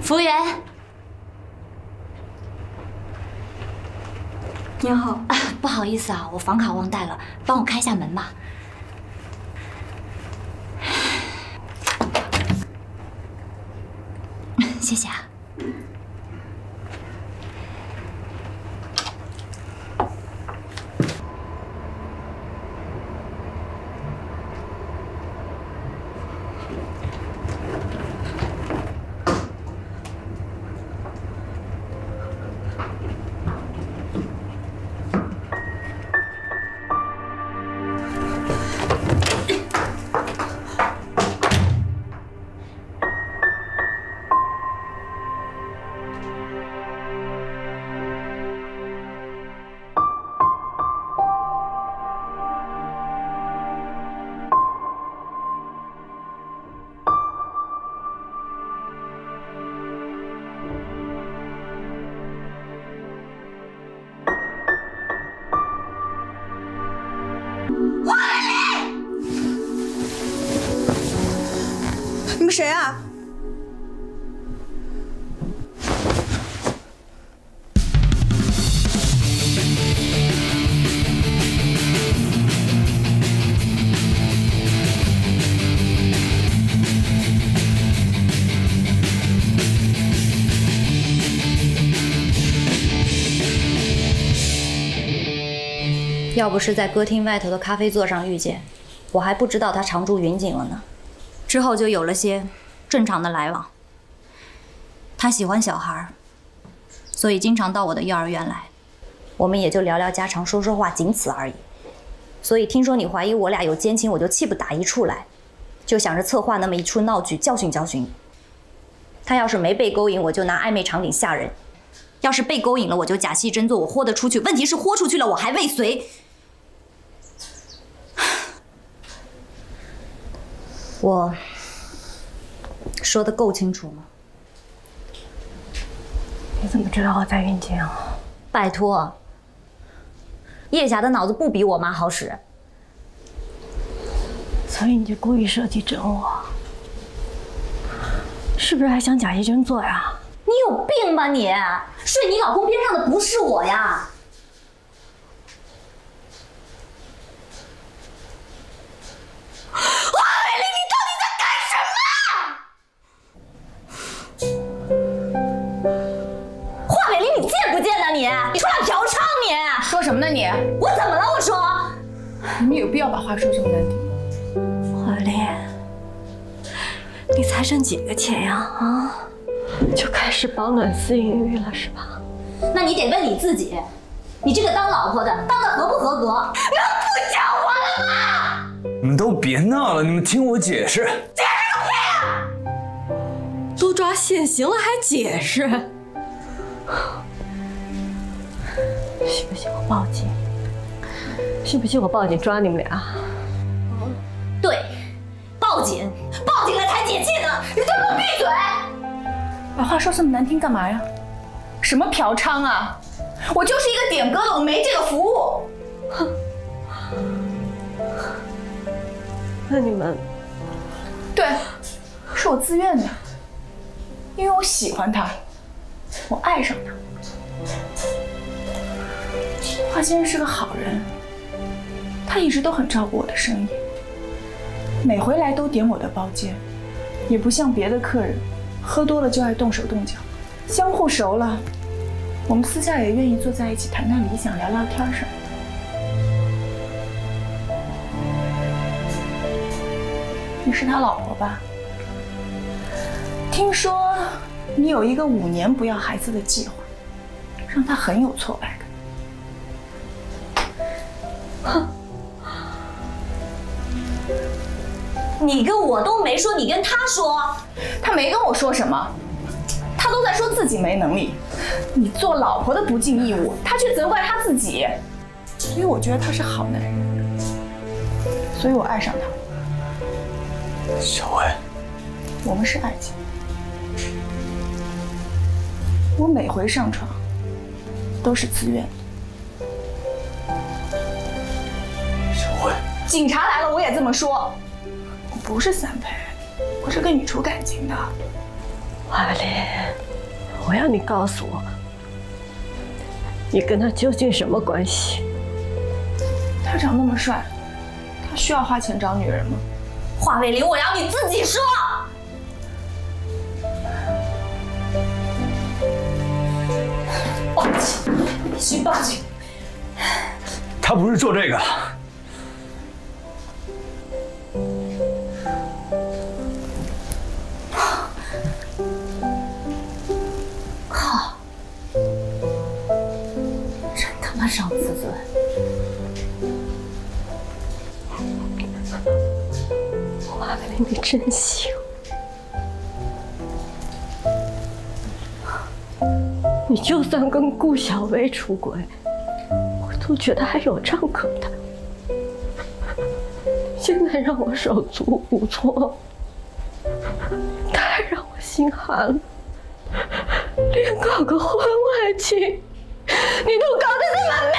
服务员，您好，不好意思啊，我房卡忘带了，帮我开一下门吧。谢谢啊。你们谁啊？要不是在歌厅外头的咖啡座上遇见，我还不知道他常驻云锦了呢。之后就有了些正常的来往。他喜欢小孩，所以经常到我的幼儿园来，我们也就聊聊家常，说说话，仅此而已。所以听说你怀疑我俩有奸情，我就气不打一处来，就想着策划那么一出闹剧，教训教训你。他要是没被勾引，我就拿暧昧场景吓人；要是被勾引了，我就假戏真做，我豁得出去。问题是豁出去了，我还未遂。我说的够清楚吗？你怎么知道我在云锦啊？拜托，叶霞的脑子不比我妈好使。所以你就故意设计整我，是不是还想假戏真做呀？你有病吧你？睡你老公边上的不是我呀！你出来嫖娼你！说什么呢你？我怎么了？我说，你们有必要把话说这么难听？华丽，你才挣几个钱呀？啊，就开始保暖私淫欲了是吧？那你得问你自己，你这个当老婆的当得合不合格？能不讲话了吗？你们都别闹了，你们听我解释。解释个屁啊！都抓现行了还解释？信不信我报警？信不信我报警抓你们俩？对，报警，报警了才解气呢！你都给我闭嘴！把话说这么难听干嘛呀？什么嫖娼啊？我就是一个点歌的，我没这个服务。哼。那你们？对，是我自愿的，因为我喜欢他，我爱上他。华先生是个好人，他一直都很照顾我的生意，每回来都点我的包间，也不像别的客人，喝多了就爱动手动脚。相互熟了，我们私下也愿意坐在一起谈谈理想，聊聊天什么的。你是他老婆吧？听说你有一个5年不要孩子的计划，让他很有挫败感。哼！你跟我都没说，你跟他说，他没跟我说什么，他都在说自己没能力。你做老婆的不尽义务，他却责怪他自己。所以我觉得他是好男人，所以我爱上他。小薇，我们是爱情。我每回上床都是自愿的。警察来了，我也这么说。我不是3陪，我是跟你处感情的。华丽，我要你告诉我，你跟他究竟什么关系？他长那么帅，他需要花钱找女人吗？华伟林，我要你自己说。报警！必须报警！他不是做这个。靠！真他妈伤自尊！华伟林，你真行！你就算跟顾小薇出轨，我都觉得还有账可谈。现在让我手足无措，太让我心寒了。连搞个婚外情，你都搞得这么没品！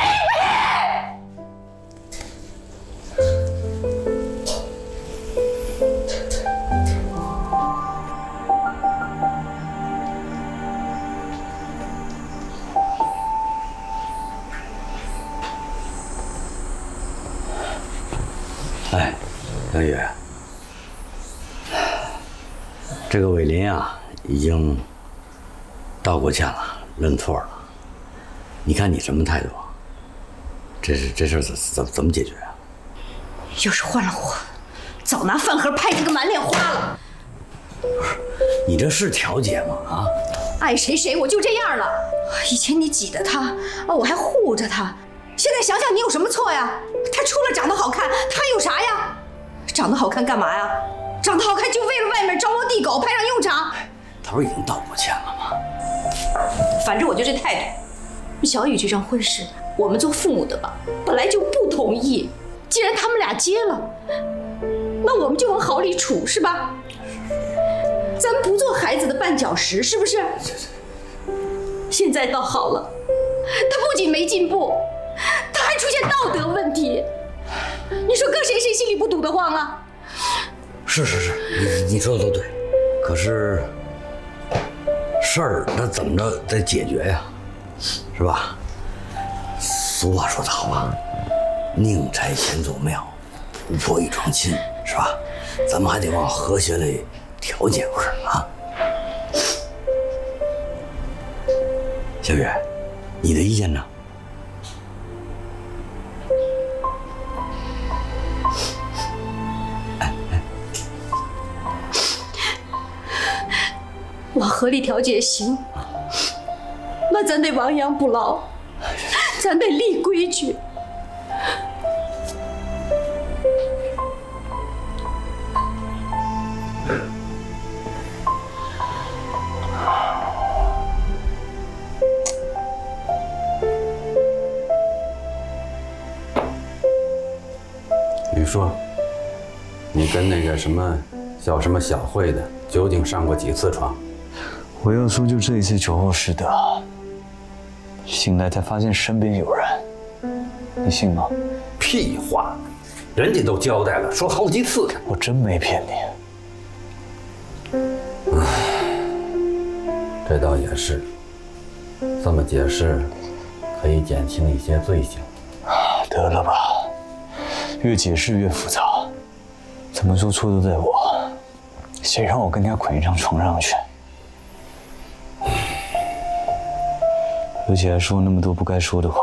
哎，小雨，这个伟林啊，已经道过歉了，认错了。你看你什么态度啊？这事怎么解决啊？要是换了我，早拿饭盒拍你个满脸花了。你这是调解吗？啊？爱谁谁，我就这样了。以前你挤得他啊，我还护着他。现在想想，你有什么错呀？他除了长得好看，他有啥呀？长得好看干嘛呀？长得好看就为了外面招猫递狗，派上用场。他不是已经道过歉了吗？反正我就这态度。小雨这张婚事，我们做父母的吧，本来就不同意。既然他们俩结了，那我们就往好里处，是吧？咱不做孩子的绊脚石，是不是？现在倒好了，他不仅没进步，他还出现道德问题。你说搁谁心里不堵得慌啊？是，你说的都对。可是事儿那怎么着得解决呀，是吧？俗话说得好啊，宁拆先祖庙，不破一桩亲，是吧？咱们还得往和谐里调解，不是啊？小雨，你的意见呢？往河里调解行，那咱得亡羊补牢，咱得立规矩。你说，你跟那个什么叫什么小慧的，究竟上过几次床？我要说，就这一次酒后失德，醒来才发现身边有人，你信吗？屁话，人家都交代了，说好几次。我真没骗你。这倒也是，这么解释可以减轻一些罪行。得了吧，越解释越复杂。怎么说错都在我，谁让我跟人家捆一张床上去？而且还说那么多不该说的话，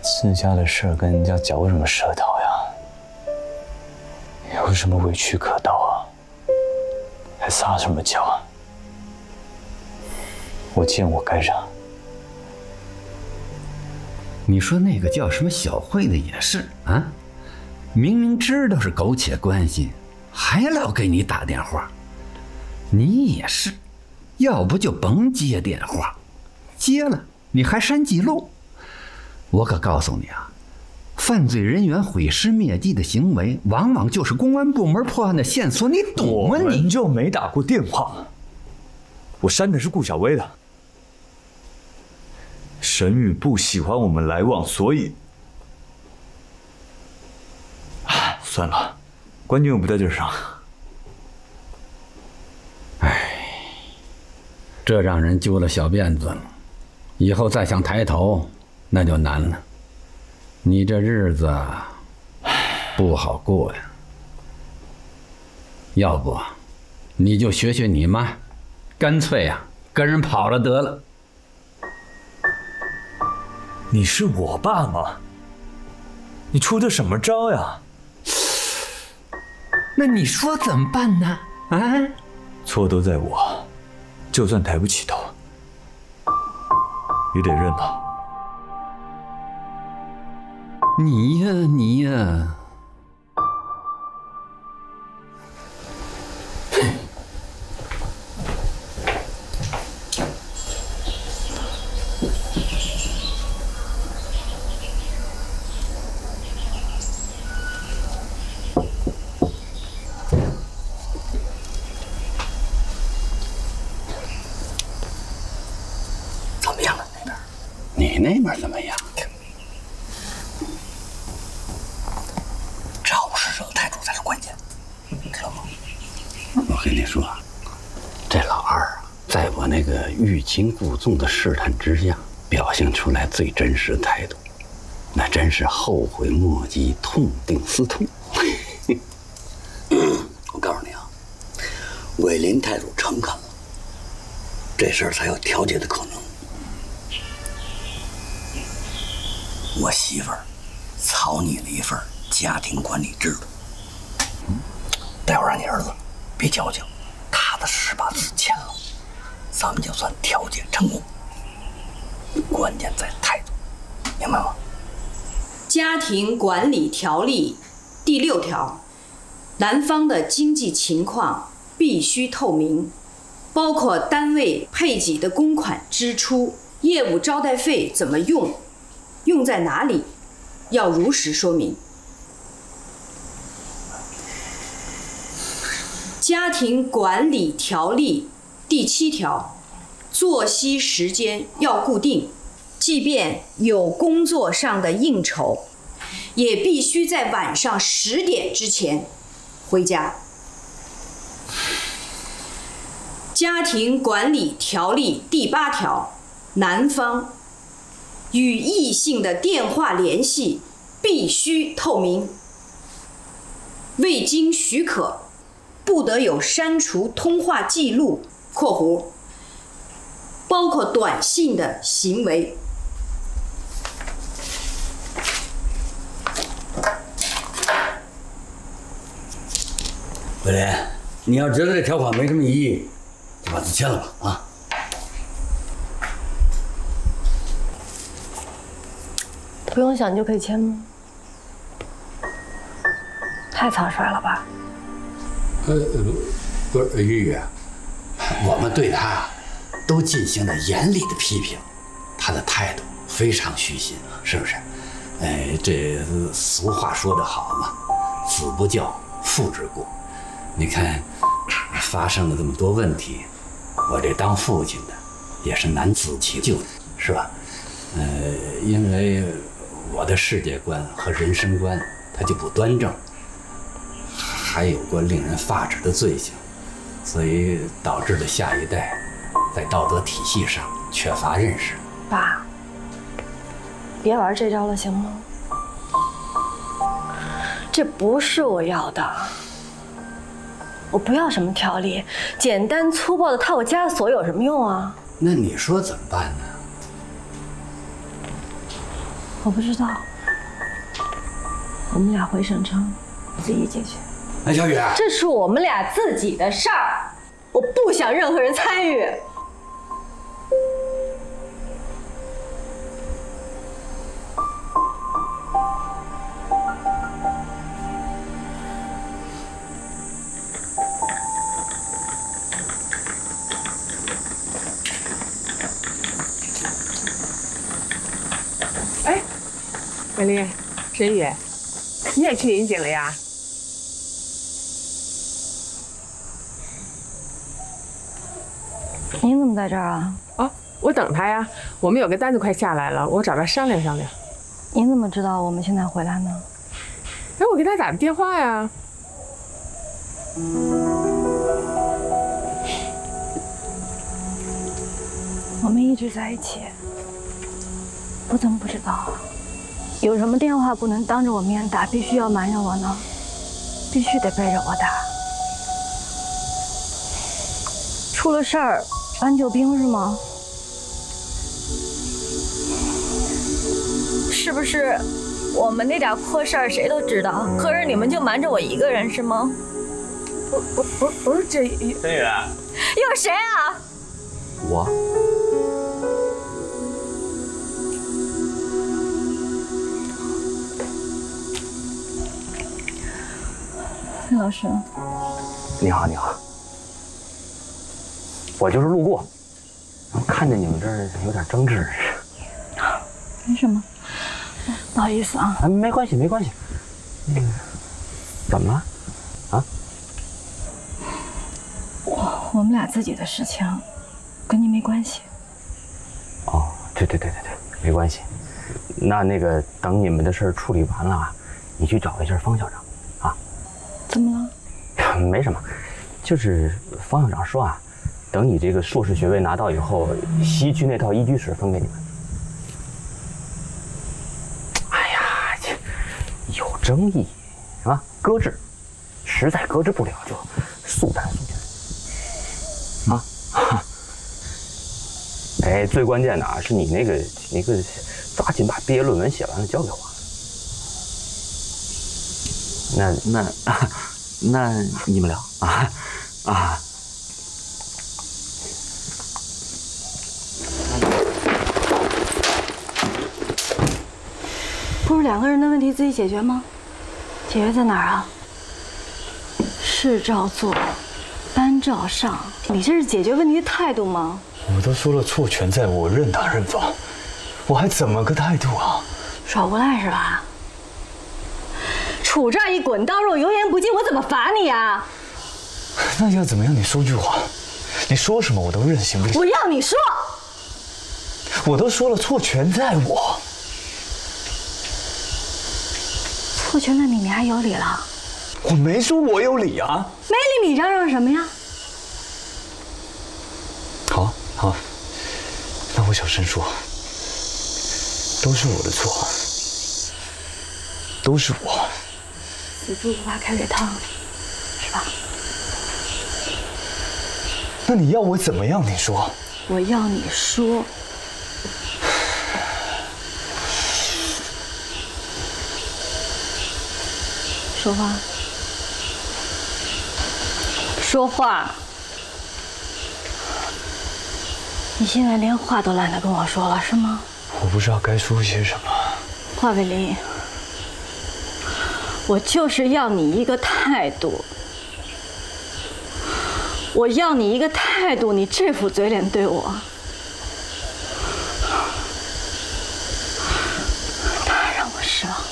自家的事儿跟人家嚼什么舌头呀？有什么委屈可道啊？还撒什么娇啊？我见我该让。你说那个叫什么小慧的也是啊，明明知道是苟且关系，还老给你打电话，你也是。要不就甭接电话，接了你还删记录。我可告诉你啊，犯罪人员毁尸灭迹的行为，往往就是公安部门破案的线索，你懂吗？我们就没打过电话，我删的是顾小薇的。沈宇不喜欢我们来往，所以，算了，关键又不在这上。这让人揪了小辫子，以后再想抬头，那就难了。你这日子不好过呀。要不，你就学学你妈，干脆呀跟人跑了得了。你是我爸吗？你出的什么招呀？那你说怎么办呢？啊？错都在我，就算抬不起头，也得认了。你呀，你呀。你那边怎么样？找事惹太主才是关键，知道吗？我跟你说，这老二啊，在我那个欲擒故纵的试探之下，表现出来最真实的态度，那真是后悔莫及，痛定思痛。我告诉你啊，伟林太主诚恳了，这事儿才有调解的可能。我媳妇儿草拟了一份家庭管理制度，待会儿让你儿子别矫情，踏踏实实把字签了，咱们就算调解成功。关键在态度，明白吗？家庭管理条例第6条，男方的经济情况必须透明，包括单位配给的公款支出、业务招待费怎么用。用在哪里，要如实说明。家庭管理条例第7条，作息时间要固定，即便有工作上的应酬，也必须在晚上10点之前回家。家庭管理条例第8条，男方与异性的电话联系必须透明，未经许可，不得有删除通话记录（括弧包括短信的行为）。伟林，你要觉得这条款没什么异议，就把字签了吧，啊！不用想就可以签吗？太草率了吧？不是玉玉，我们对他都进行了严厉的批评，他的态度非常虚心，是不是？这俗话说得好嘛，子不教，父之过。你看，发生了这么多问题，我这当父亲的也是难辞其咎的，是吧？因为我的世界观和人生观它就不端正，还有过令人发指的罪行，所以导致了下一代在道德体系上缺乏认识。爸，别玩这招了，行吗？这不是我要的，我不要什么条例，简单粗暴的套我枷锁有什么用啊？那你说怎么办呢？我不知道，我们俩回省城自己解决。哎，小雨，这是我们俩自己的事儿，我不想任何人参与。哎，美丽，沈宇，你也去引警了呀？您怎么在这儿啊？哦，我等他呀。我们有个单子快下来了，我找他商量商量。您怎么知道我们现在回来呢？哎，我给他打的电话呀。一直在一起，我怎么不知道啊？有什么电话不能当着我面打，必须要瞒着我呢？必须得背着我打。出了事儿搬救兵是吗？是不是我们那点破事儿谁都知道，可是你们就瞒着我一个人是吗？不是这。陈宇，有谁啊？我。陈老师，你好，你好。我就是路过，然后看见你们这儿有点争执。没什么，不好意思啊。没关系，没关系。怎么了？啊？我们俩自己的事情，跟您没关系。哦，对，没关系。那个等你们的事儿处理完了，你去找一下方校长，啊。怎么了？没什么，就是方校长说啊，等你这个硕士学位拿到以后，西区那套一居室分给你们。哎呀，这有争议啊，搁置，实在搁置不了就速战速决啊。哎，最关键的啊，是你那个抓紧把毕业论文写完了交给我。那你们聊啊。不是两个人的问题自己解决吗？解决在哪儿啊？事照做，班照上。你这是解决问题的态度吗？我都说了错全在我，认打认罚，我还怎么个态度啊？耍无赖是吧？杵这儿一滚刀肉，油盐不进，我怎么罚你啊？那要怎么样？你说句话，你说什么我都任性不了。我要你说，我都说了错全在我。错全在你，你还有理了？我没说我有理啊。没理你嚷嚷什么呀？好，那我小声说，都是我的错，都是我。死猪不怕开水烫，是吧？那你要我怎么样？你说。我要你说。说话。说话。你现在连话都懒得跟我说了，是吗？我不知道该说些什么。华伟林，我就是要你一个态度。我要你一个态度，你这副嘴脸对我，太让我失望了。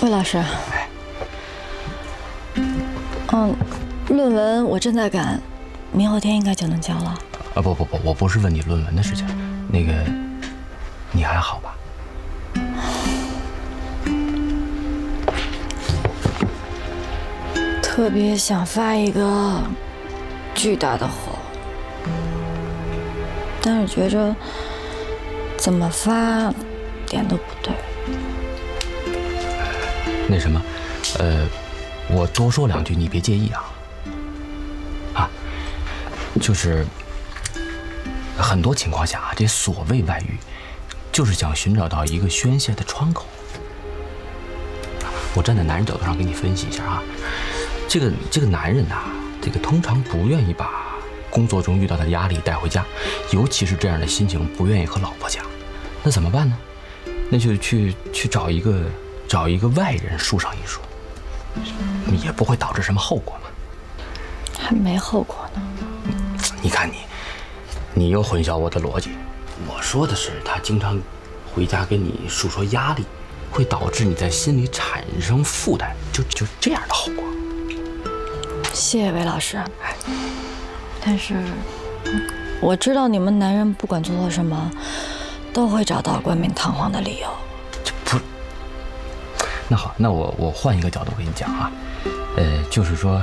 魏老师，论文我正在赶，明后天应该就能交了。啊不，我不是问你论文的事情，那个，你还好吧？特别想发一个巨大的火，但是觉着怎么发点都不对。那什么，我多说两句，你别介意啊。就是很多情况下啊，这所谓外遇，就是想寻找到一个宣泄的窗口。我站在男人角度上给你分析一下啊，这个男人呐，这个通常不愿意把工作中遇到的压力带回家，尤其是这样的心情不愿意和老婆讲，那怎么办呢？那就去找一个外人说上一说，也不会导致什么后果嘛。还没后果呢。你看你又混淆我的逻辑。我说的是他经常回家跟你诉说压力，会导致你在心里产生负担，就这样的后果。谢谢魏老师，但是我知道你们男人不管做错什么，都会找到冠冕堂皇的理由。这不，那好，那我换一个角度跟你讲啊，就是说，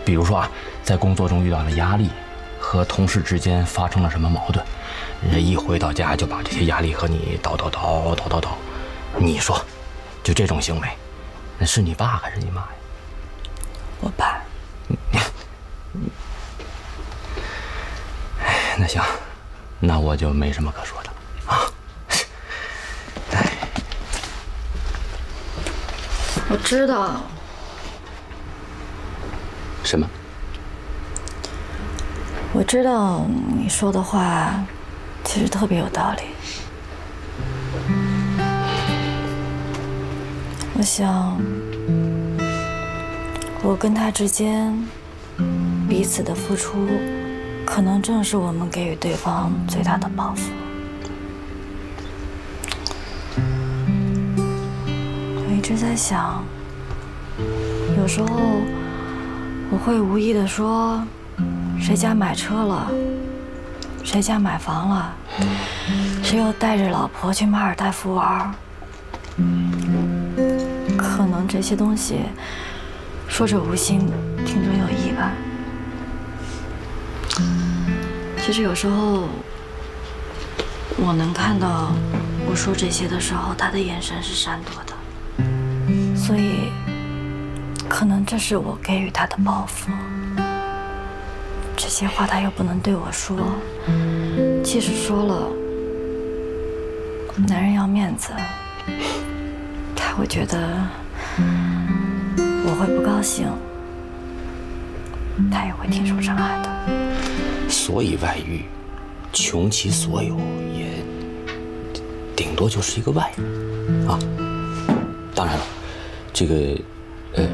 比如说啊，在工作中遇到了压力，和同事之间发生了什么矛盾，人一回到家就把这些压力和你叨，你说，就这种行为，那是你爸还是你妈呀？我爸。那行，那我就没什么可说的了啊。我知道。什么？我知道你说的话其实特别有道理。我想，我跟他之间彼此的付出，可能正是我们给予对方最大的报复。我一直在想，有时候我会无意的说，谁家买车了，谁家买房了，谁又带着老婆去马尔代夫玩。可能这些东西说者无心，听者有意吧。其实有时候我能看到我说这些的时候，他的眼神是闪躲的，所以可能这是我给予他的报复。这些话他又不能对我说，即使说了，男人要面子，他会觉得我会不高兴，他也会挺受伤害的。所以外遇，穷其所有也顶多就是一个外人啊。当然了，这个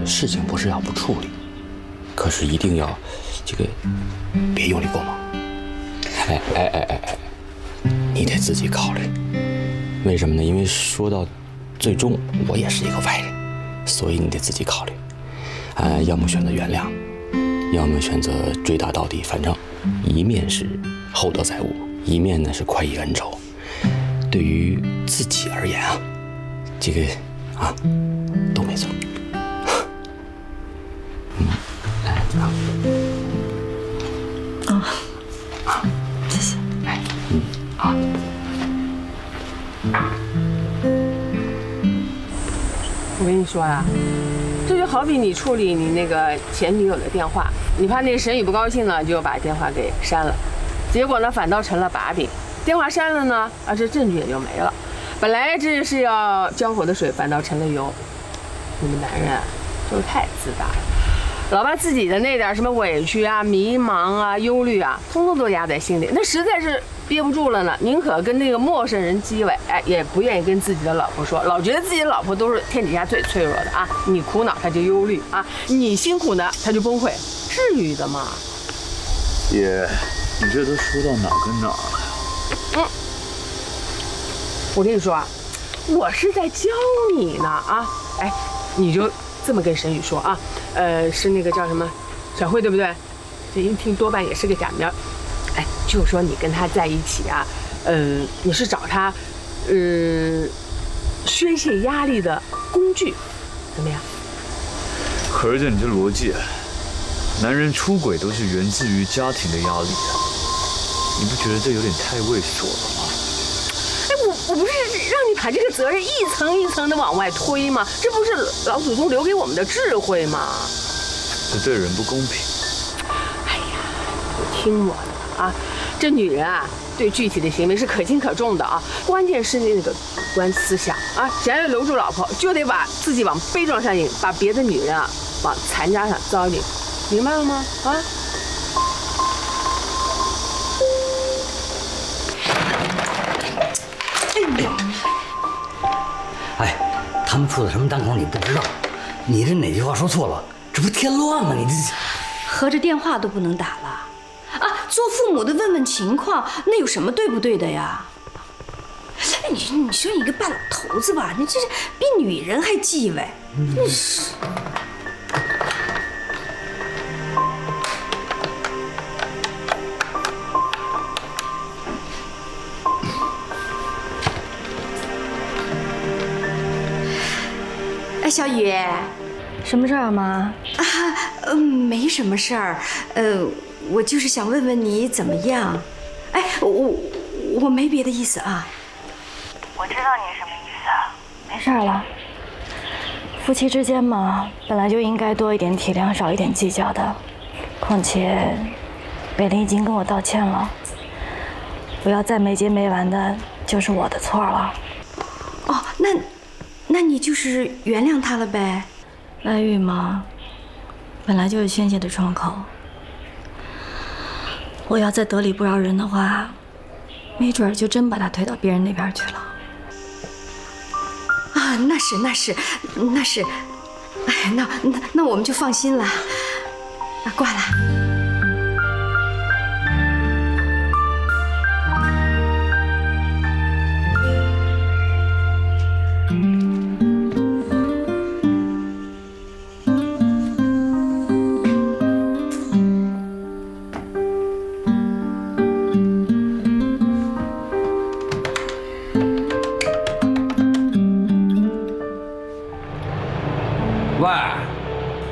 事情不是要不处理，可是一定要这个别用力过猛。你得自己考虑。为什么呢？因为说到最终，我也是一个外人，所以你得自己考虑。要么选择原谅，要么选择追打到底。反正一面是厚德载物，一面呢是快意恩仇。对于自己而言啊，这个啊都没错。谢谢。我跟你说啊，这就好比你处理你那个前女友的电话，你怕那个沈宇不高兴了，就把电话给删了，结果呢反倒成了把柄。电话删了呢，这证据也就没了。本来这是要浇火的水，反倒成了油。你们男人啊，就是太自大了，老把自己的那点什么委屈啊、迷茫啊、忧虑啊，通通都压在心里，那实在是憋不住了呢，宁可跟那个陌生人激吻，也不愿意跟自己的老婆说，老觉得自己的老婆都是天底下最脆弱的啊！你苦恼他就忧虑啊，你辛苦呢他就崩溃，至于的吗？爷，你这都说到哪跟哪了呀？我跟你说啊，我是在教你呢啊！你就这么跟沈宇说啊，是那个叫什么小慧对不对？这一听多半也是个假名。就说你跟他在一起啊，你是找他，宣泄压力的工具，怎么样？可是你这逻辑，男人出轨都是源自于家庭的压力，你不觉得这有点太猥琐了吗？我不是让你把这个责任一层一层的往外推吗？这不是老祖宗留给我们的智慧吗？这对人不公平。听我的啊，这女人啊，对具体的行为是可轻可重的啊，关键是那个主观思想啊，想要留住老婆，就得把自己往悲壮上引，把别的女人啊往残渣上糟引，明白了吗？啊？他们出的什么单口你不知道，你这哪句话说错了，这不添乱吗？你这合着电话都不能打了啊？做父母的问问情况，那有什么对不对的呀？哎，你说你个半老头子吧，你这是比女人还忌讳，你是。哎，小雨，什么事儿啊，妈？没什么事儿，我就是想问问你怎么样。哎，我没别的意思啊。我知道你什么意思，没事了。夫妻之间嘛，本来就应该多一点体谅，少一点计较的。况且，北林已经跟我道歉了，不要再没结没完的，就是我的错了。哦，那你就是原谅他了呗？外遇嘛，本来就是宣泄的窗口。我要再得理不饶人的话，没准就真把他推到别人那边去了。啊，那是，哎，那我们就放心了。啊，挂了。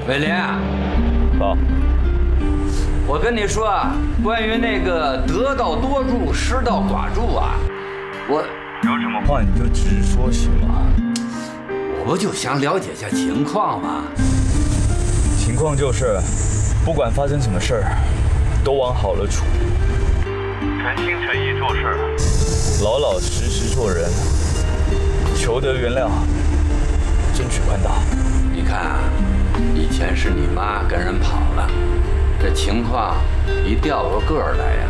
伟林，好，我跟你说啊，关于那个得道多助，失道寡助啊，我有什么话你就直说行吗？我不就想了解一下情况吗？情况就是，不管发生什么事儿，都往好了处，诚心诚意做事，老老实实做人，求得原谅，争取宽大。你看啊，以前是你妈跟人跑了，这情况一调过个儿来呀，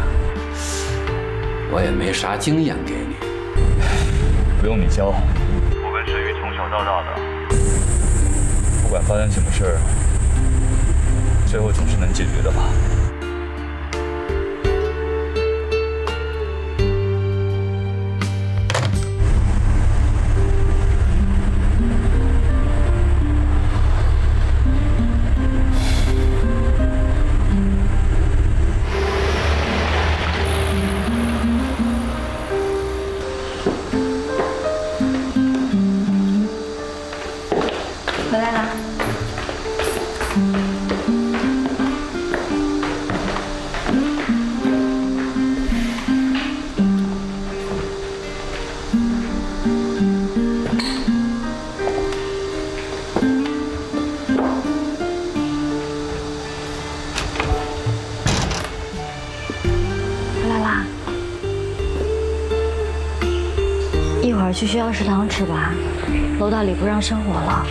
我也没啥经验给你。不用你教，我跟沈玉从小到大的，不管发生什么事儿，最后总是能解决的吧。回来啦。回来啦。一会儿去学校食堂吃吧，楼道里不让生火了。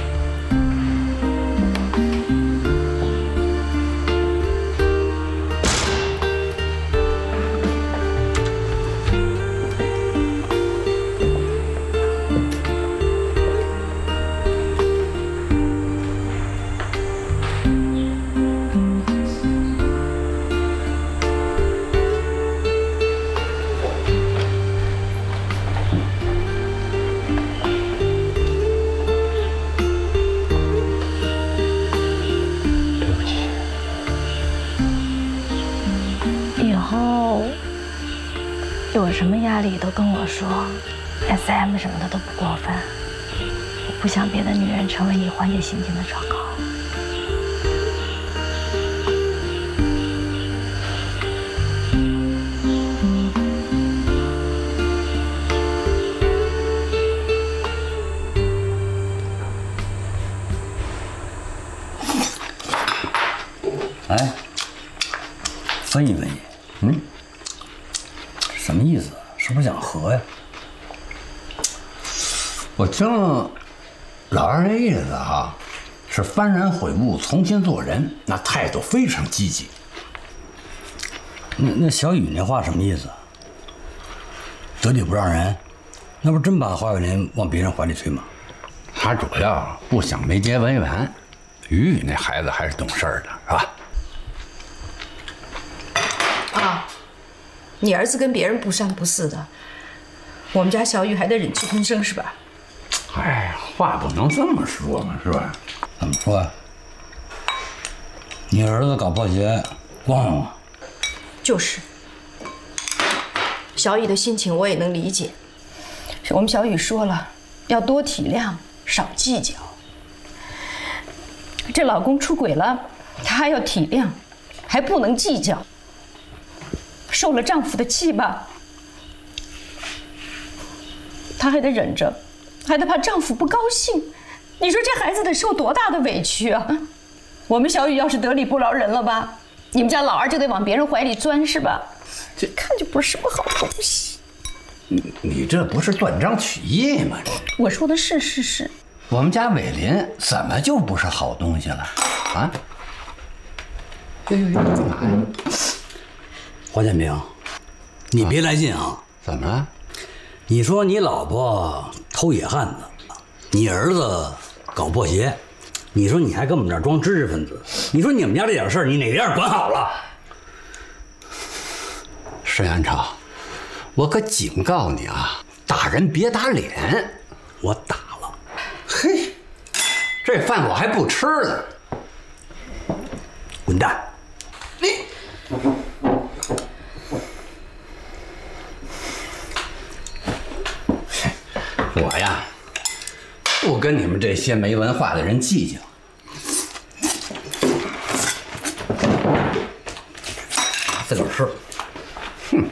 有什么压力都跟我说 ，SM 什么的都不过分。我不想别的女人成为你缓解心情的窗口。哎，分析分析，什么意思？是不是想和呀？我听老二这意思啊，是幡然悔悟，重新做人，那态度非常积极。那小雨那话什么意思？得理不让人，那不真把华伟林往别人怀里推吗？他主要不想没结为完。雨雨那孩子还是懂事儿的，是吧？你儿子跟别人不三不四的，我们家小雨还得忍气吞声是吧？哎呀，话不能这么说嘛，是吧？怎么说呀？你儿子搞破鞋，光荣啊！就是。小雨的心情我也能理解。我们小雨说了，要多体谅，少计较。这老公出轨了，她还要体谅，还不能计较。受了丈夫的气吧，她还得忍着，还得怕丈夫不高兴。你说这孩子得受多大的委屈啊！我们小雨要是得理不饶人了吧，你们家老二就得往别人怀里钻是吧？这看就不是什么好东西。你这不是断章取义吗？我说的是。我们家伟林怎么就不是好东西了啊？哟，干嘛呀？黄建平，你别来劲啊！怎么了？你说你老婆偷野汉子，你儿子搞破鞋，你说你还跟我们这儿装知识分子？你说你们家这点事儿，你哪样管好了？石元超，我可警告你啊，打人别打脸。我打了。嘿，这饭我还不吃了。滚蛋！你。我呀，不跟你们这些没文化的人计较。自个儿吃。哼。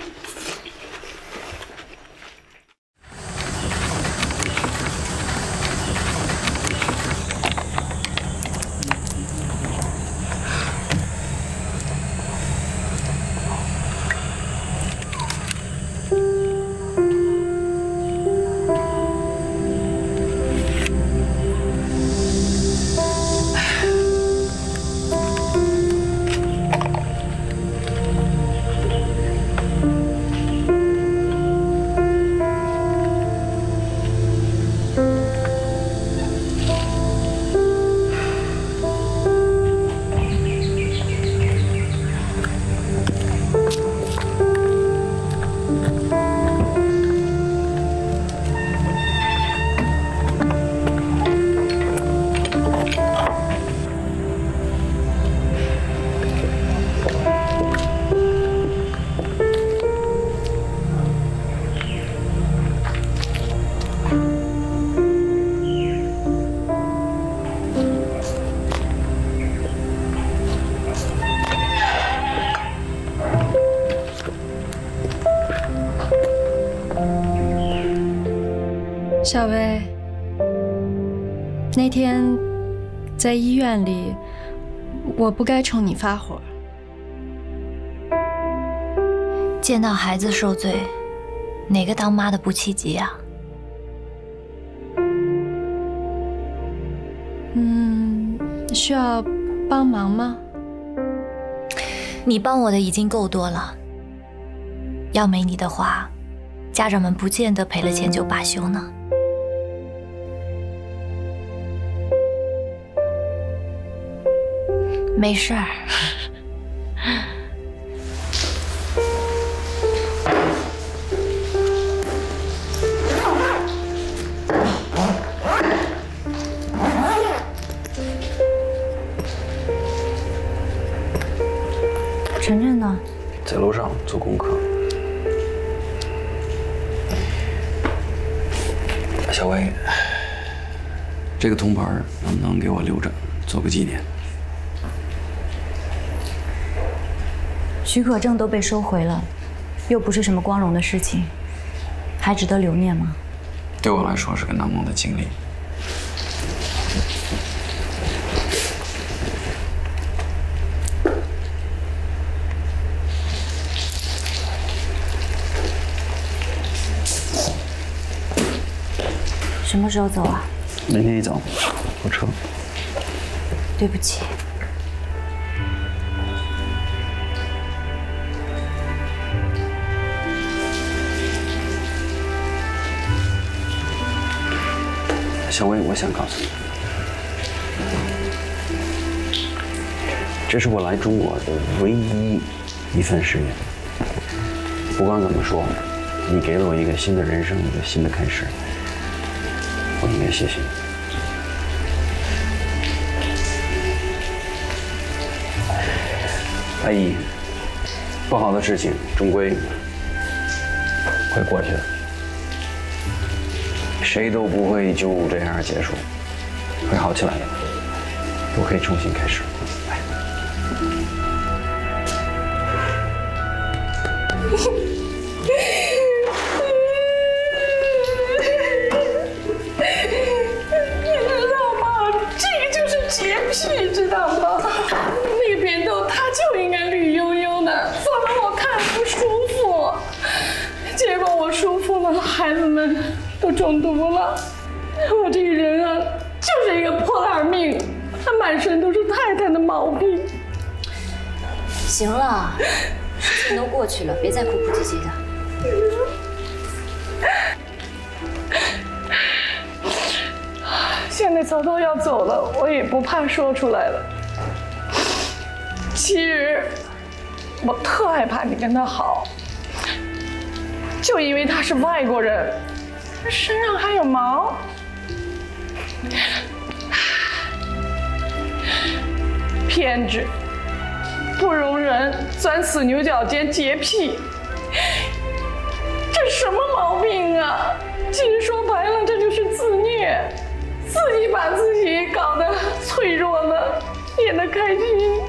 小薇，那天在医院里，我不该冲你发火。见到孩子受罪，哪个当妈的不气急啊？需要帮忙吗？你帮我的已经够多了。要没你的话，家长们不见得赔了钱就罢休呢。没事儿。晨晨呢？在楼上做功课。小薇，这个铜牌能不能给我留着，做个纪念？许可证都被收回了，又不是什么光荣的事情，还值得留念吗？对我来说是个难忘的经历。什么时候走啊？明天一早，火车。对不起。小薇，我想告诉你，这是我来中国的唯一一份誓言。不管怎么说，你给了我一个新的人生，一个新的开始，我应该谢谢你。阿姨，不好的事情终归会过去的，谁都不会就这样结束，会好起来的，都可以重新开始。来。你知道吗？那个扁豆它就应该绿油油的，否则我看不舒服。结果我舒服了，孩子们都中毒了。我这个人啊，就是一个破烂命，他满身都是太太的毛病。行了，事情都过去了，别再哭哭唧唧的。现在曹操要走了，我也不怕说出来了。其实我特害怕你跟他好，就因为他是外国人，身上还有毛。偏执，不容人，钻死牛角尖，洁癖，这什么毛病啊？其实说白了，这就是自虐。自己把自己搞得脆弱了，演得开心。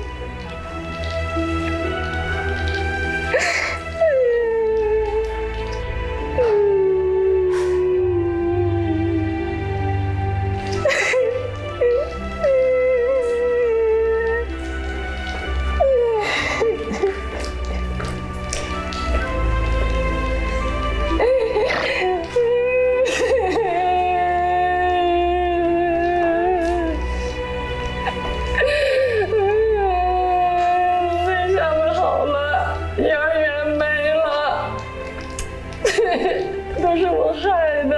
都是我害的。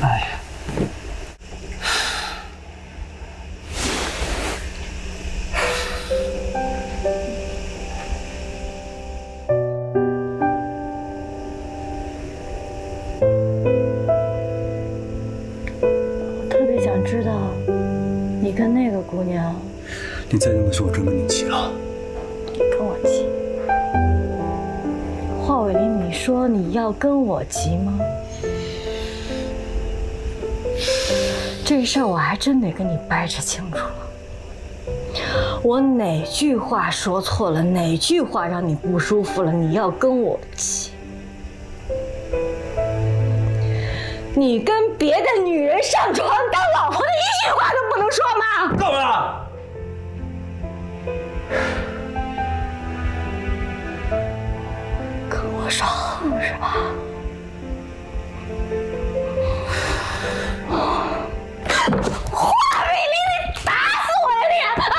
哎呀，想知道你跟那个姑娘，你再这么说，我真跟你急了。跟我急？华伟林，你说你要跟我急吗？这事儿我还真得跟你掰扯清楚了。我哪句话说错了，哪句话让你不舒服了，你要跟我急？你跟别的女人上床当老婆的一句话都不能说吗？够了！跟我耍横是吧？华美玲，你打死我呀你！啊！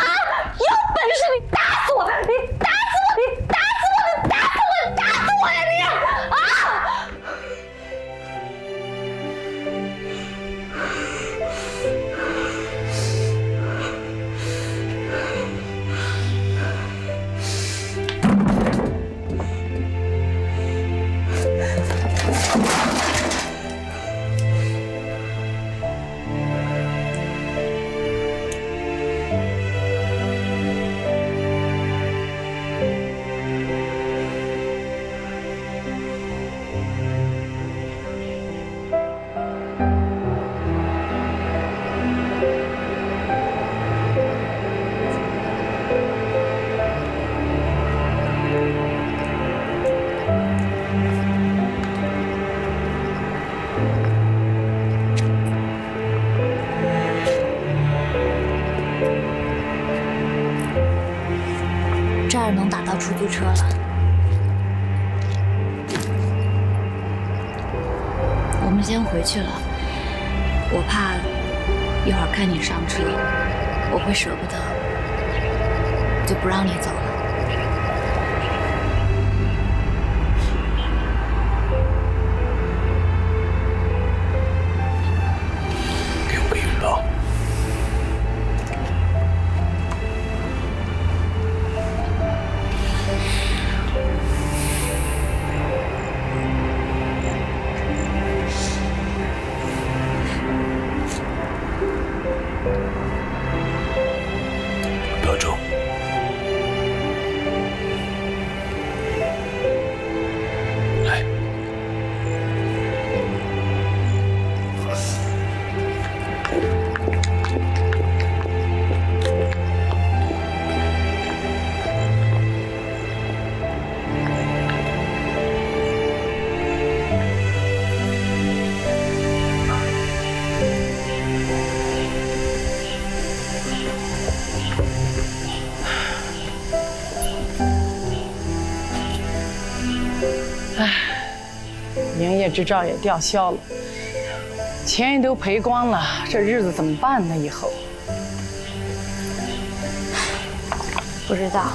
有本事你打死我！你打死我！你打死我！你打死我！你打死我呀你！啊！这儿能打到出租车了。我们先回去了，我怕一会儿看你上车，我会舍不得，就不让你走了。执照也吊销了，钱也都赔光了，这日子怎么办呢？以后不知道。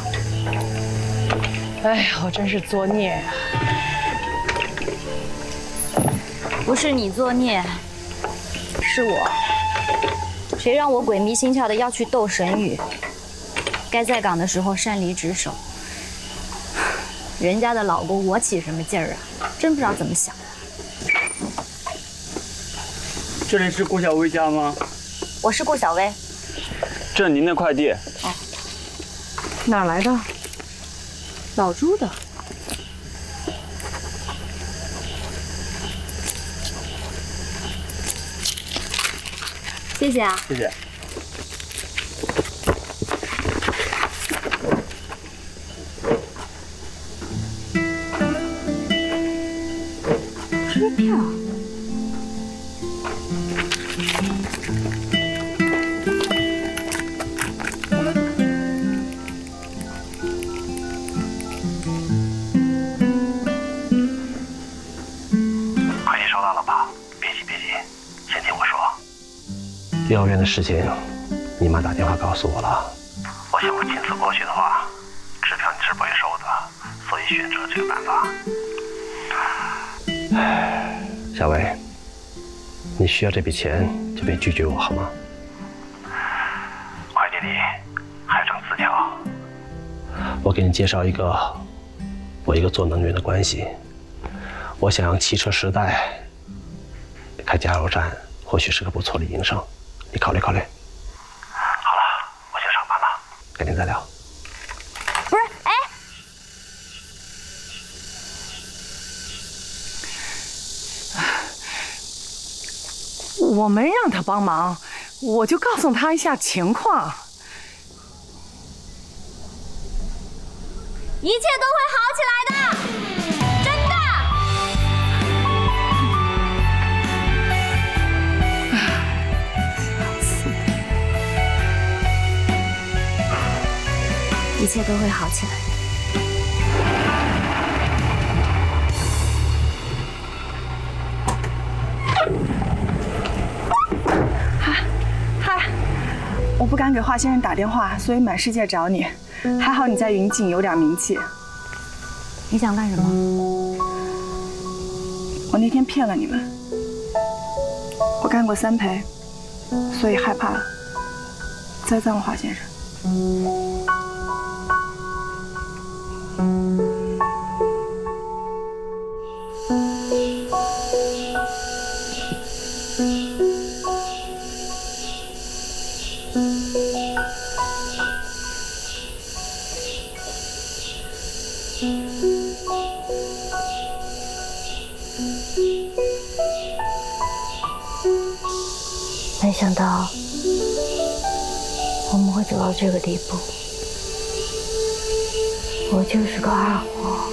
哎呀，我真是作孽呀！不是你作孽，是我。谁让我鬼迷心窍的要去斗神宇？该在岗的时候擅离职守。人家的老公，我起什么劲儿啊？真不知道怎么想。这里是顾小薇家吗？我是顾小薇。这是您的快递。哦。哪来的？老朱的。谢谢啊。谢谢。支票。快递收到了吧？别急别急，先听我说。幼儿园的事情，你妈打电话告诉我了。我想我亲自过去的话，支票你是不会收的，所以选择了这个办法。小薇，你需要这笔钱就别拒绝我好吗？快递里还有张字条，我给你介绍我一个做能源的关系，我想让汽车时代开加油站，或许是个不错的营生，你考虑考虑。好了，我去上班了，改天再聊。不是，哎。我没让他帮忙，我就告诉他一下情况。一切都会好起来的，真的。一切都会好起来。我不敢给华先生打电话，所以满世界找你。还好你在云锦有点名气。你想干什么？我那天骗了你们，我干过3陪，所以害怕了。栽赃了华先生。没想到我们会走到这个地步。我就是个二货，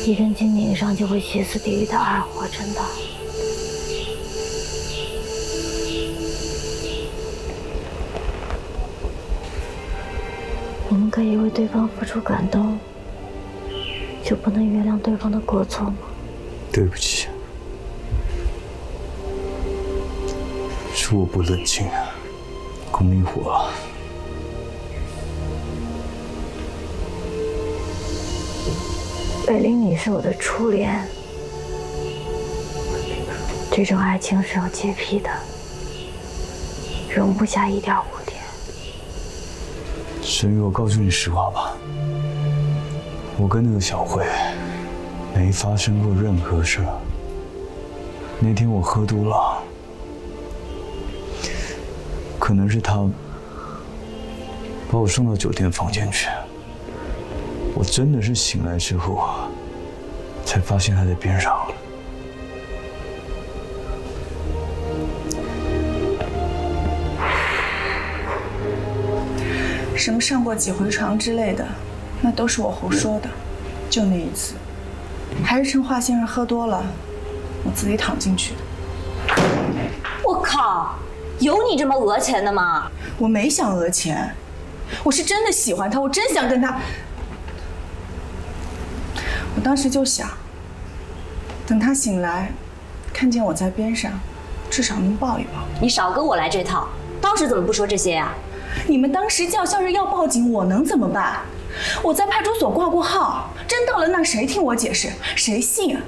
一根筋拧上就会歇斯底里的二货，真的。我们可以为对方付出感动，就不能原谅对方的过错吗？对不起，是我不冷静，供你火了。北林，你是我的初恋，这种爱情是有洁癖的，容不下一点污点。沈宇，我告诉你实话吧，我跟那个小慧没发生过任何事。那天我喝多了，可能是他把我送到酒店房间去。我真的是醒来之后才发现他在边上。什么上过几回床之类的，那都是我胡说的。就那一次，还是趁华先生喝多了，我自己躺进去的。我靠，有你这么讹钱的吗？我没想讹钱，我是真的喜欢他，我真想跟他。我当时就想，等他醒来，看见我在边上，至少能抱一抱。你少跟我来这套，当时怎么不说这些呀？你们当时叫嚣着要报警，我能怎么办？我在派出所挂过号，真到了那儿谁听我解释？谁信啊？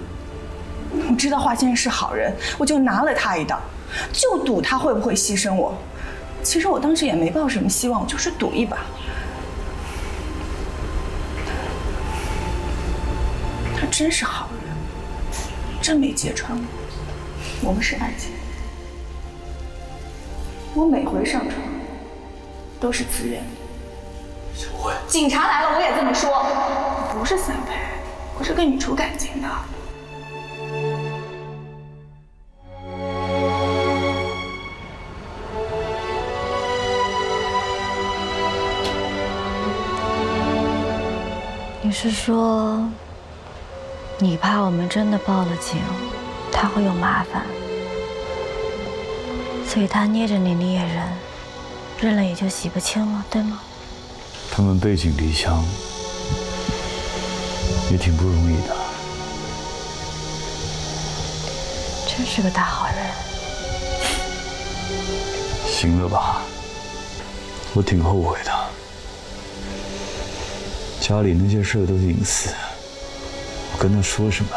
我知道华先生是好人，我就拿了他一刀，就赌他会不会牺牲我。其实我当时也没抱什么希望，我就是赌一把。他真是好人，真没揭穿我。我们是爱情，我每回上床都是自愿的。小慧，警察来了，我也这么说。不是三陪，我是跟你处感情的。你是说，你怕我们真的报了警，他会有麻烦，所以他捏着你也认，认了也就洗不清了，对吗？他们背井离乡，也挺不容易的。真是个大好人。行了吧，我挺后悔的。家里那些事都是隐私，我跟他说什么？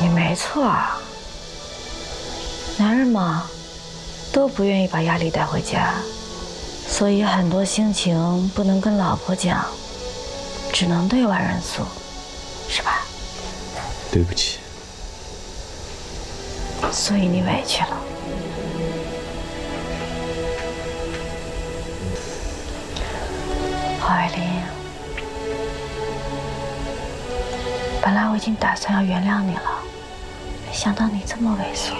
你没错，男人嘛，都不愿意把压力带回家，所以很多心情不能跟老婆讲，只能对外认诉，是吧？对不起。所以你委屈了。郝伟林，本来我已经打算要原谅你了，没想到你这么猥琐。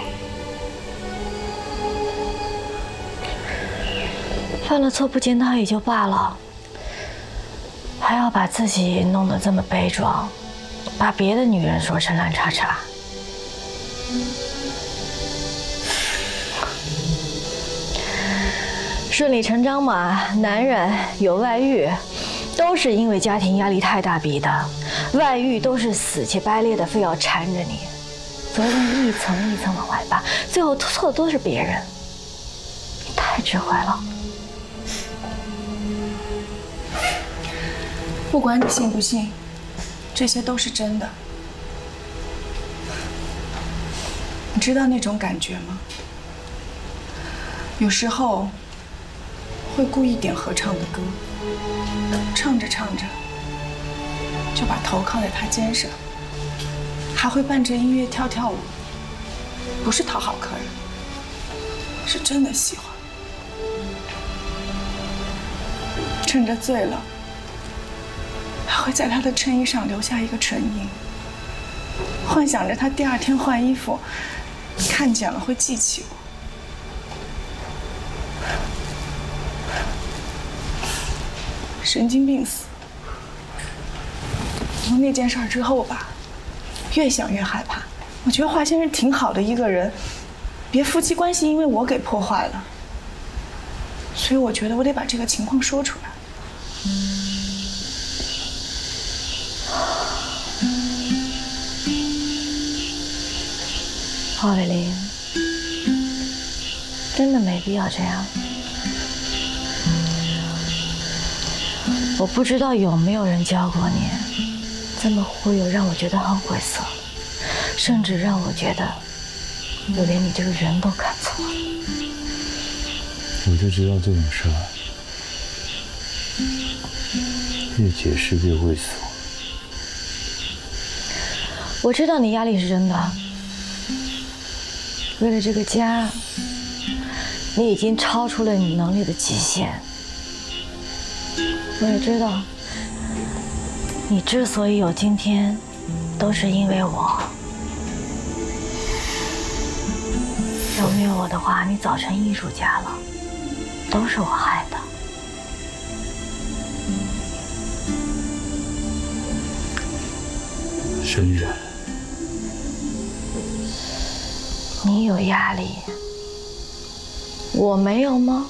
犯了错不检讨也就罢了，还要把自己弄得这么悲壮，把别的女人说成烂叉叉。顺理成章嘛，男人有外遇，都是因为家庭压力太大逼的，外遇都是死乞白赖的，非要缠着你，责任一层一层往外扒，最后错的都是别人。你太智慧了。不管你信不信，这些都是真的。你知道那种感觉吗？有时候会故意点合唱的歌，唱着唱着就把头靠在他肩上，还会伴着音乐跳跳舞，不是讨好客人，是真的喜欢。趁着醉了，还会在他的衬衣上留下一个唇印，幻想着他第二天换衣服看见了会记起我。神经病死！从那件事之后吧，越想越害怕。我觉得华先生挺好的一个人，别夫妻关系因为我给破坏了，所以我觉得我得把这个情况说出来。郝伟林，真的没必要这样。我不知道有没有人教过你，这么忽悠让我觉得很晦涩，甚至让我觉得我连你这个人都看错了。我就知道这种事儿越解释越猥琐。我知道你压力是真的，为了这个家，你已经超出了你能力的极限。我也知道，你之所以有今天，都是因为我。要没有我的话，你早成艺术家了，都是我害的。深远，你有压力，我没有吗？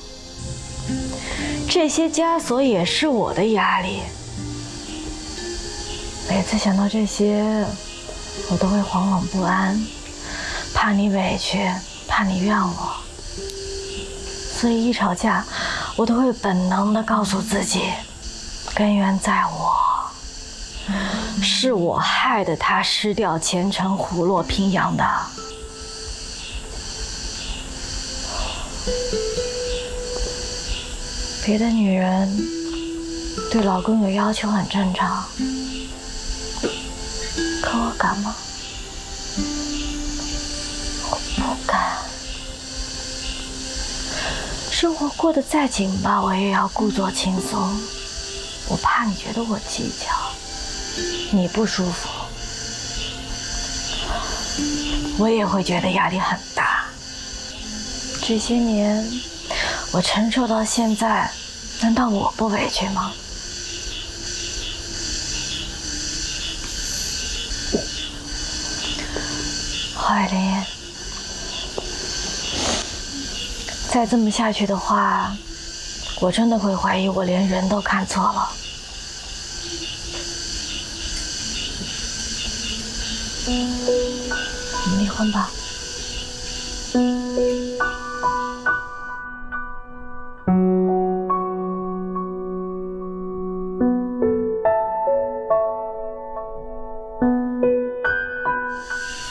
这些枷锁也是我的压力。每次想到这些，我都会惶惶不安，怕你委屈，怕你怨我。所以一吵架，我都会本能地告诉自己，根源在我，是我害得他失掉前程，虎落平阳的。别的女人对老公有要求很正常，可我敢吗？我不敢。生活过得再紧巴，我也要故作轻松。我怕你觉得我计较，你不舒服，我也会觉得压力很大。这些年我承受到现在，难道我不委屈吗？郝海林，再这么下去的话，我真的会怀疑我连人都看错了。我们离婚吧。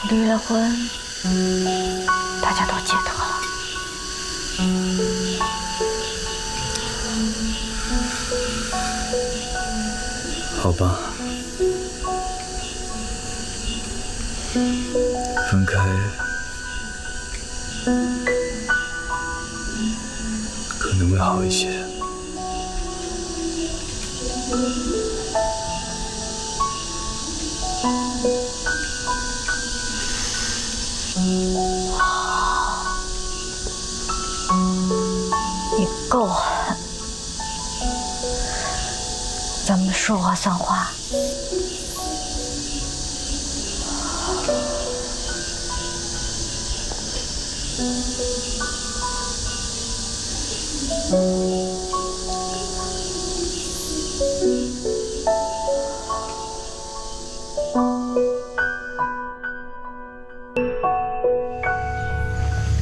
离了婚，大家都解脱了。好吧，分开可能会好一些。你够狠，咱们说话算话。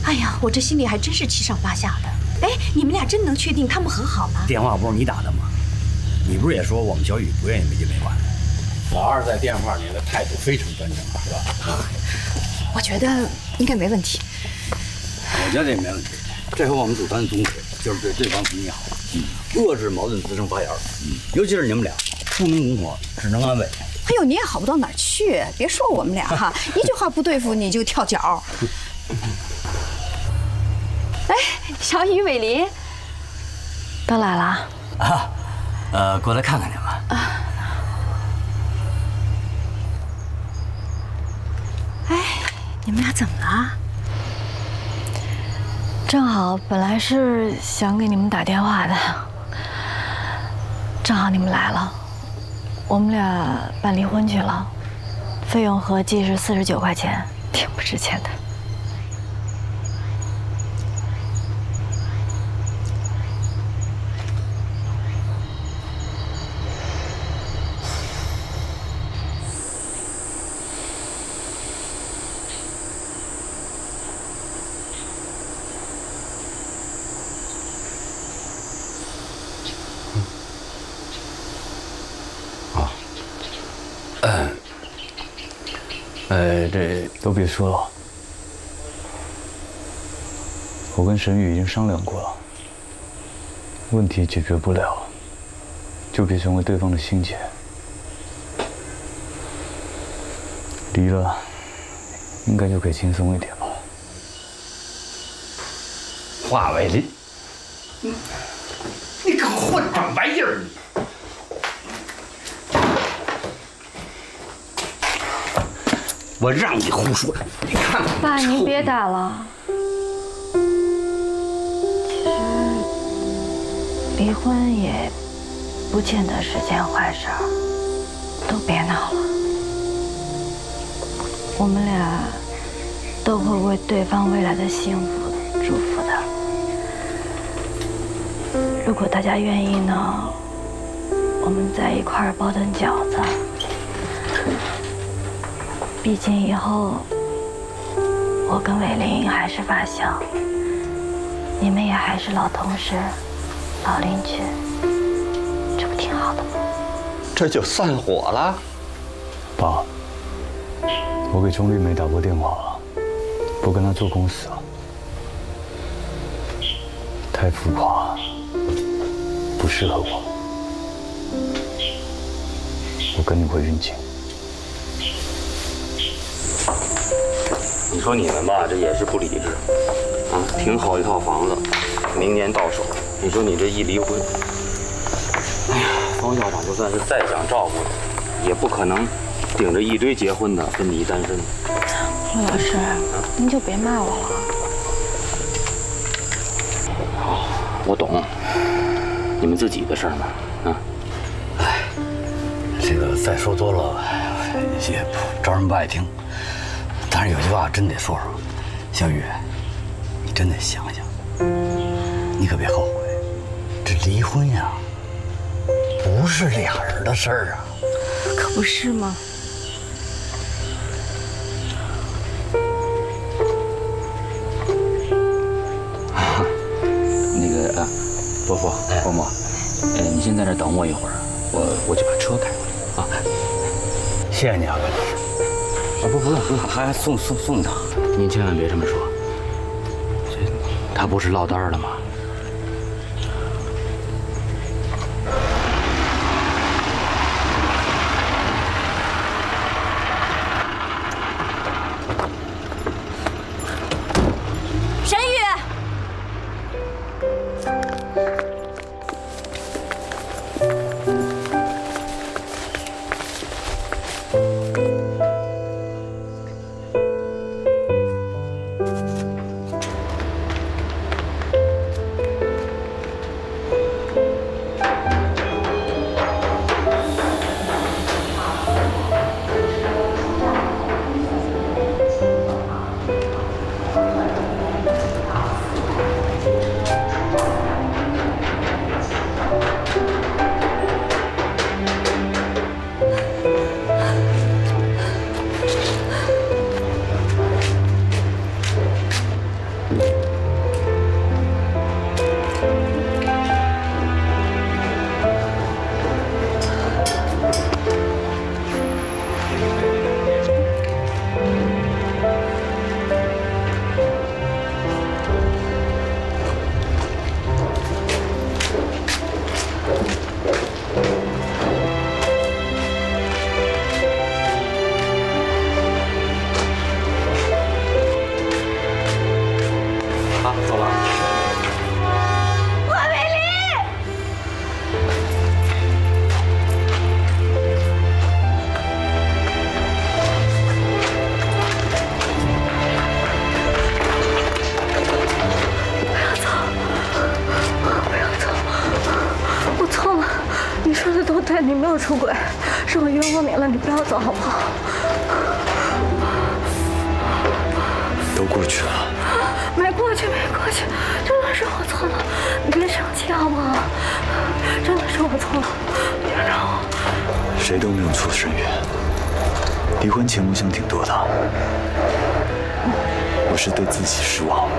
哎呀，我这心里还真是七上八下的。哎，你们俩真能确定他们和好了？电话不是你打的吗？你不是也说我们小雨不愿意没结没完？老二在电话里的态度非常端正，是吧？我觉得应该没问题。我觉得这没问题。这回我们组团的宗旨就是对对方比你好，遏制矛盾滋生发芽。尤其是你们俩不明拱火，只能安慰。哎呦，你也好不到哪儿去，别说我们俩哈，一句话不对付你就跳脚。哎，小雨、伟林都来了啊？过来看看你们。哎，你们俩怎么了？正好本来是想给你们打电话的，正好你们来了，我们俩办离婚去了，费用合计是49块钱，挺不值钱的。这都别说了，我跟沈宇已经商量过了，问题解决不了，就别成为对方的心结。离了，应该就可以轻松一点了。华伟林，你个混账玩意儿！我让你胡说，你看看。爸，您别打了。其实离婚也不见得是件坏事儿，都别闹了。我们俩都会为对方未来的幸福祝福的。如果大家愿意呢，我们在一块儿包顿饺子，毕竟以后我跟伟林还是发小，你们也还是老同事、老邻居，这不挺好的吗？这就散伙了？爸，我给钟丽梅打过电话了，不跟她做公司了，太浮夸，不适合我。我跟你回云锦。你说你们吧，这也是不理智啊！挺好一套房子，明年到手。你说你这一离婚，哎呀，方校长就算是再想照顾你，也不可能顶着一堆结婚的跟你一单身。陆老师，您就别骂我了。好，我懂，你们自己的事儿嘛，啊。哎，这个再说多了也招人不爱听。但是有句话真得说说，小雨，你真得想想，你可别后悔。这离婚呀，不是俩人的事儿啊。可不是吗？那个伯父、伯母，你先在这等我一会儿，我去把车开过来啊。谢谢你啊，魏老师。啊，不用，还送他。您千万别这么说，他不是落单了吗？沈宇，走了。华美丽，不要走，不要走，我错了，你说的都对，你没有出轨，是我冤枉你了，你不要走好不好？都过去了。没过去，真的是我错了，你别生气好不好？真的是我错了，原谅我。谁都没有错，沈宇。离婚前我想挺多的，我是对自己失望。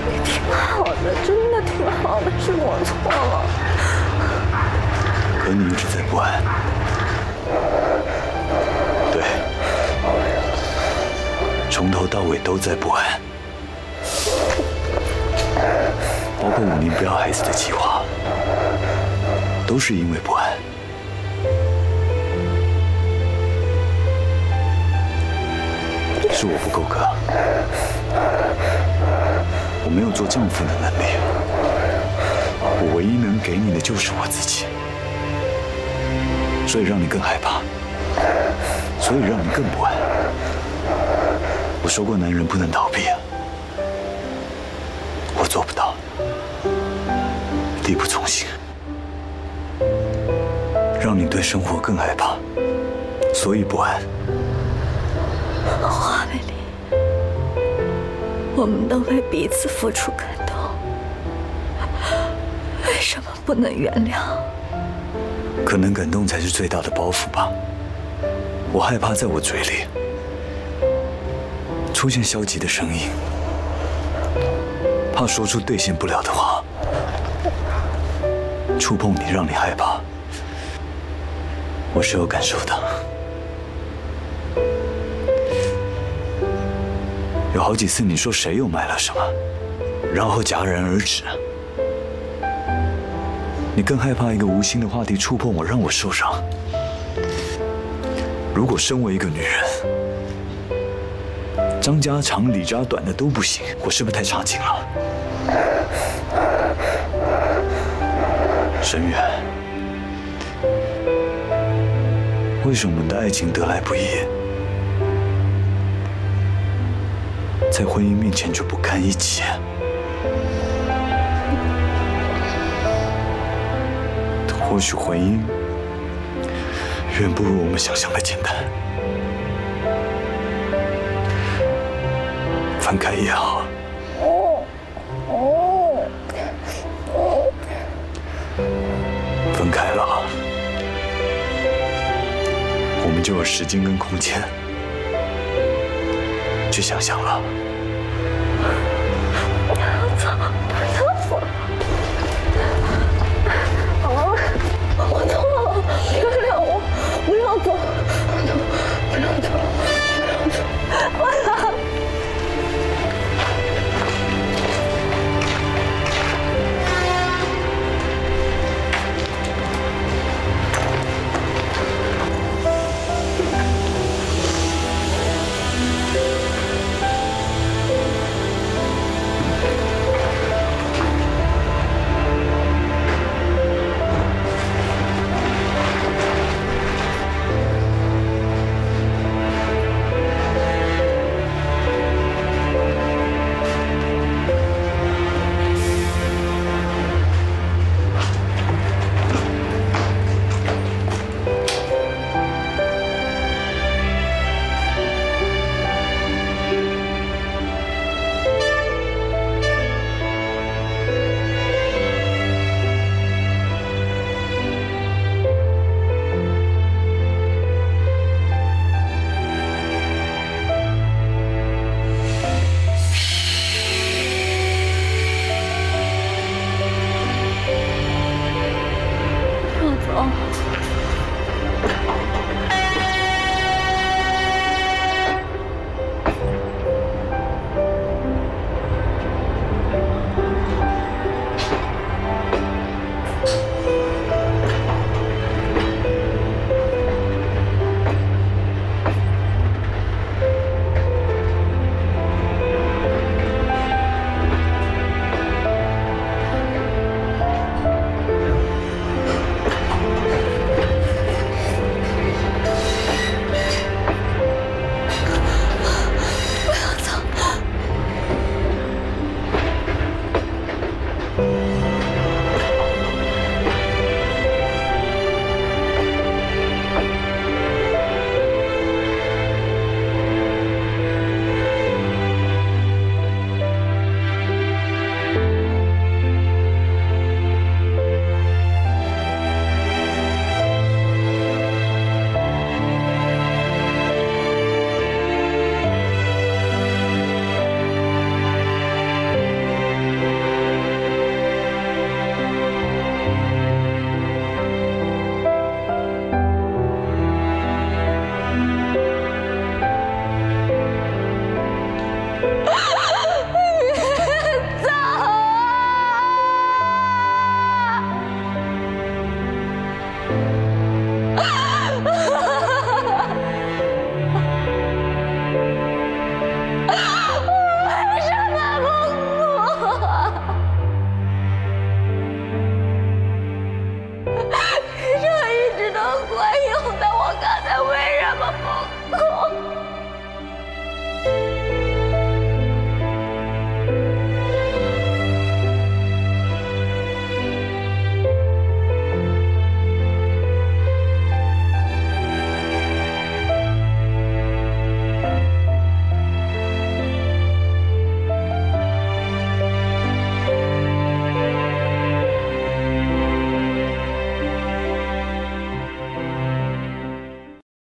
你挺好的，真的挺好的，是我错了。可你一直在不安。对，从头到尾都在不安。包括5年不要孩子的计划，都是因为不安。是我不够格，我没有做丈夫的能力，我唯一能给你的就是我自己，所以让你更害怕，所以让你更不安。我说过，男人不能逃避啊，我做不到。力不从心，让你对生活更害怕，所以不安。华美丽，我们都为彼此付出感动，为什么不能原谅？可能感动才是最大的包袱吧。我害怕在我嘴里出现消极的声音，怕说出兑现不了的话，触碰你让你害怕。我是有感受的，有好几次你说谁又买了什么，然后戛然而止。你更害怕一个无心的话题触碰我，让我受伤。如果身为一个女人，张家长李家短的都不行，我是不是太差劲了？沈远，为什么我们的爱情得来不易，在婚姻面前就不堪一击？或许婚姻远不如我们想象的简单，分开也好，分开了，我们就有时间跟空间去想象了。